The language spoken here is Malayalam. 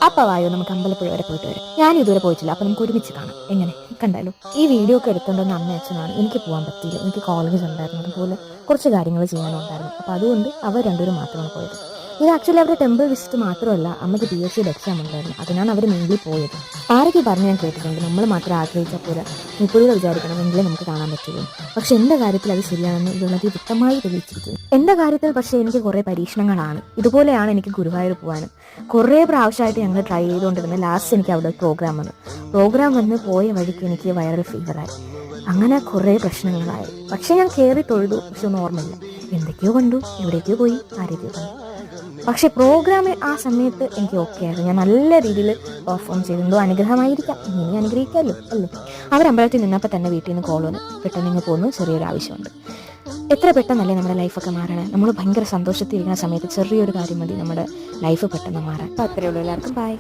അപ്പോൾ വായോ നമുക്ക് അമ്പലപ്പുഴ വരെ പോയിട്ട് വരാം. ഞാൻ ഇതുവരെ പോയിട്ടില്ല, അപ്പോൾ നമുക്ക് ഒരുമിച്ച് കാണാം. എങ്ങനെ കണ്ടാലോ? ഈ വീഡിയോ ഒക്കെ എടുത്തുകൊണ്ടെന്ന് അമ്മ അച്ഛനാണ്. എനിക്ക് പോകാൻ പറ്റിയില്ല, എനിക്ക് കോളേജ് ഉണ്ടായിരുന്നു, അതുപോലെ കുറച്ച് കാര്യങ്ങൾ ചെയ്യാനുണ്ടായിരുന്നു. അപ്പോൾ അതുകൊണ്ട് അവർ രണ്ടുപേരും മാത്രമാണ് പോയത്. ഇത് ആക്ച്വലി അവരുടെ ടെമ്പിൾ വിസിറ്റ് മാത്രമല്ല, അമ്മയ്ക്ക് PSC എക്സാം ഉണ്ടായിരുന്നു, അതിനാണ് അവർ മെയിൻലി പോയത്. ആരൊക്കെ പറഞ്ഞ് ഞാൻ കേട്ടിട്ടുണ്ട്, നമ്മൾ മാത്രം ആഗ്രഹിച്ചാൽ പോലെ മുപ്പുകൾ വിചാരിക്കണമെങ്കിലേ നമുക്ക് കാണാൻ പറ്റുള്ളൂ. പക്ഷെ എൻ്റെ കാര്യത്തിൽ അത് ശരിയാണെന്ന് യുവതി വ്യക്തമായി തെളിയിച്ചിരിക്കുന്നു. എൻ്റെ കാര്യത്തിൽ പക്ഷേ എനിക്ക് കുറേ പരീക്ഷണങ്ങളാണ്. ഇതുപോലെയാണ് എനിക്ക് ഗുരുവായൂർ പോകാനും കുറേ പ്രാവശ്യമായിട്ട് ഞങ്ങൾ ട്രൈ ചെയ്തുകൊണ്ടിരുന്നത്. ലാസ്റ്റ് എനിക്ക് അവിടെ പ്രോഗ്രാം വന്ന് പോയ വഴിക്ക് എനിക്ക് വൈറൽ ഫീവറായി. അങ്ങനെ കുറേ പ്രശ്നങ്ങളായി. പക്ഷെ ഞാൻ കയറി തൊഴുതു, പക്ഷെ ഒന്നും ഓർമ്മയില്ല. എന്തൊക്കെയോ കണ്ടു, എവിടേക്കോ പോയി, ആരൊക്കെയോ കണ്ടു. പക്ഷെ പ്രോഗ്രാമിൽ ആ സമയത്ത് എനിക്ക് ഓക്കെ ആയിരുന്നു. ഞാൻ നല്ല രീതിയിൽ പെർഫോം ചെയ്തിട്ടുണ്ടോ, അനുഗ്രഹമായിരിക്കാം, ഇനി അനുഗ്രഹിക്കാമല്ലോ അല്ലേ. അവരമ്പലത്തിൽ നിന്നപ്പോൾ തന്നെ വീട്ടിൽ നിന്ന് കോൾ വന്നു, പെട്ടെന്ന് ഇങ്ങ് പോകുന്നു, ചെറിയൊരു ആവശ്യമുണ്ട്. എത്ര പെട്ടെന്നല്ലേ നമ്മുടെ ലൈഫൊക്കെ മാറണേ. നമ്മൾ ഭയങ്കര സന്തോഷത്തിരിക്കുന്ന സമയത്ത് ചെറിയൊരു കാര്യം മതി നമ്മുടെ ലൈഫ് പെട്ടെന്ന് മാറാൻ. അപ്പോൾ അത്രയേ ഉള്ളൂ. എല്ലാവർക്കും ബൈ.